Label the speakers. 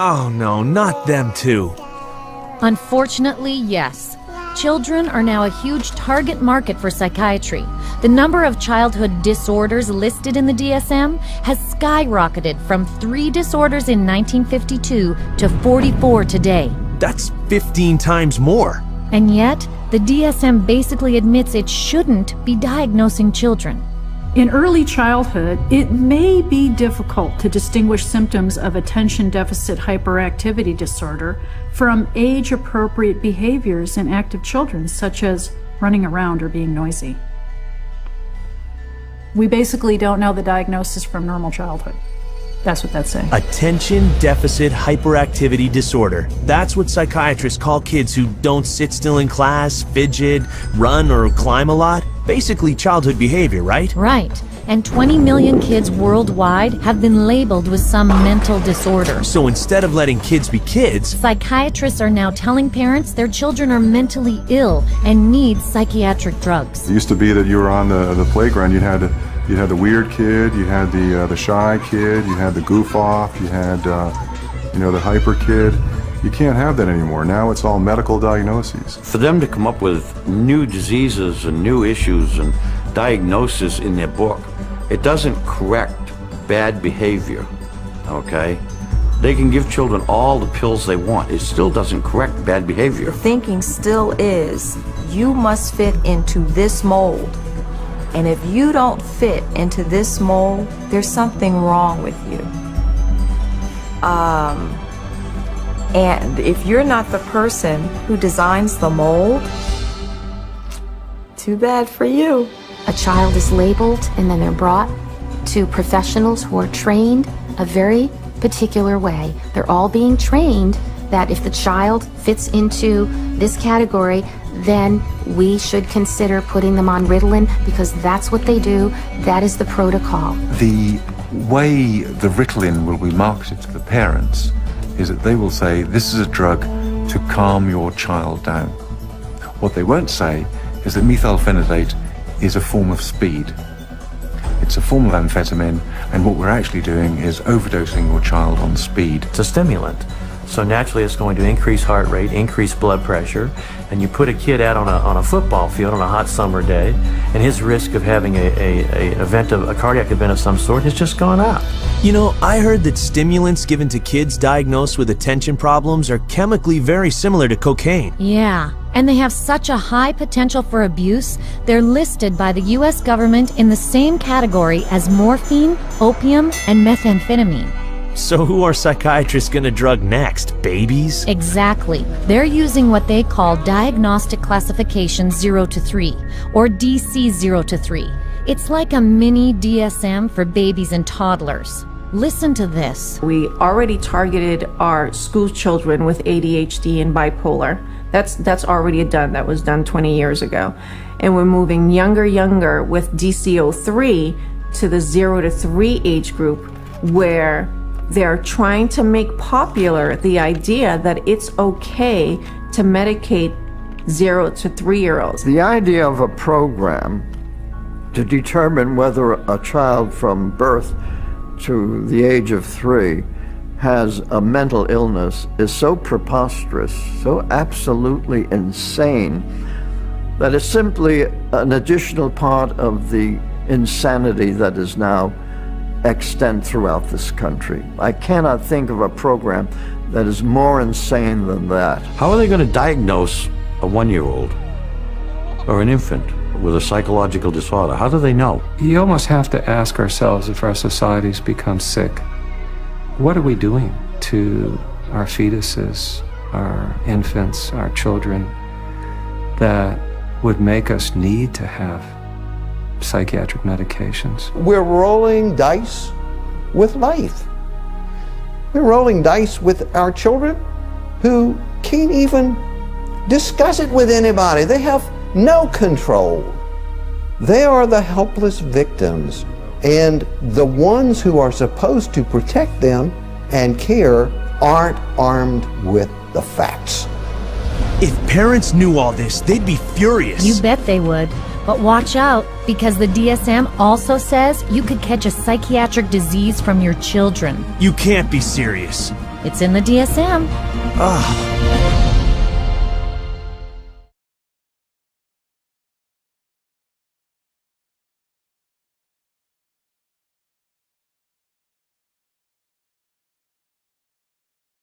Speaker 1: Oh no, not them too.
Speaker 2: Unfortunately, yes. Children are now a huge target market for psychiatry. The number of childhood disorders listed in the DSM has skyrocketed from 3 disorders in 1952 to 44 today.
Speaker 1: That's 15 times more.
Speaker 2: And yet, the DSM basically admits it shouldn't be diagnosing children.
Speaker 3: In early childhood, it may be difficult to distinguish symptoms of attention deficit hyperactivity disorder from age-appropriate behaviors in active children, such as running around or being noisy. We basically don't know the diagnosis from normal childhood. That's what that's saying.
Speaker 1: Attention deficit hyperactivity disorder. That's what psychiatrists call kids who don't sit still in class, fidget, run, or climb a lot. Basically childhood behavior, right?
Speaker 2: Right. And 20 million kids worldwide have been labeled with some mental disorder.
Speaker 1: So instead of letting kids be kids,
Speaker 2: psychiatrists are now telling parents their children are mentally ill and need psychiatric drugs.
Speaker 4: It used to be that you were on the playground, you had the weird kid, you had the shy kid, you had the goof off, you had the hyper kid. You can't have that anymore. Now it's all medical diagnoses.
Speaker 5: For them to come up with new diseases and new issues and diagnoses in their book, it doesn't correct bad behavior, okay? They can give children all the pills they want. It still doesn't correct bad behavior.
Speaker 6: The thinking still is, you must fit into this mold. And if you don't fit into this mold, there's something wrong with you. And if you're not the person who designs the mold, too bad for you.
Speaker 7: A child is labeled and then they're brought to professionals who are trained a very particular way. They're all being trained that if the child fits into this category, then we should consider putting them on Ritalin because that's what they do. That is the protocol.
Speaker 8: The way the Ritalin will be marketed to the parents is that they will say, this is a drug to calm your child down. What they won't say is that methylphenidate is a form of speed. It's a form of amphetamine, and what we're actually doing is overdosing your child on speed.
Speaker 9: It's a stimulant. So naturally it's going to increase heart rate, increase blood pressure, and you put a kid out on a football field on a hot summer day, and his risk of having a cardiac event of some sort has just gone up.
Speaker 1: You know, I heard that stimulants given to kids diagnosed with attention problems are chemically very similar to cocaine.
Speaker 2: Yeah, and they have such a high potential for abuse, they're listed by the US government in the same category as morphine, opium, and methamphetamine.
Speaker 1: So who are psychiatrists going to drug next? Babies?
Speaker 2: Exactly. They're using what they call Diagnostic Classification 0 to 3, or DC 0 to 3. It's like a mini DSM for babies and toddlers. Listen to this.
Speaker 10: We already targeted our school children with ADHD and bipolar. That's already done. That was done 20 years ago. And we're moving younger with DCO3 to the 0 to 3 age group, where they're trying to make popular the idea that it's okay to medicate 0 to 3-year-olds.
Speaker 11: The idea of a program to determine whether a child from birth to the age of 3 has a mental illness is so preposterous, so absolutely insane, that it's simply an additional part of the insanity that is now extent throughout this country. I cannot think of a program that is more insane than that.
Speaker 5: How are they going to diagnose a 1-year-old or an infant with a psychological disorder? How do they know?
Speaker 12: You almost have to ask ourselves, if our societies become sick, what are we doing to our fetuses, our infants, our children, that would make us need to have psychiatric medications?
Speaker 13: We're rolling dice with life. We're rolling dice with our children who can't even discuss it with anybody. They have no control. They are the helpless victims, and the ones who are supposed to protect them and care aren't armed with the facts.
Speaker 1: If parents knew all this, they'd be furious.
Speaker 2: You bet they would. But watch out, because the DSM also says you could catch a psychiatric disease from your children.
Speaker 1: You can't be serious.
Speaker 2: It's in the DSM.
Speaker 1: Ugh.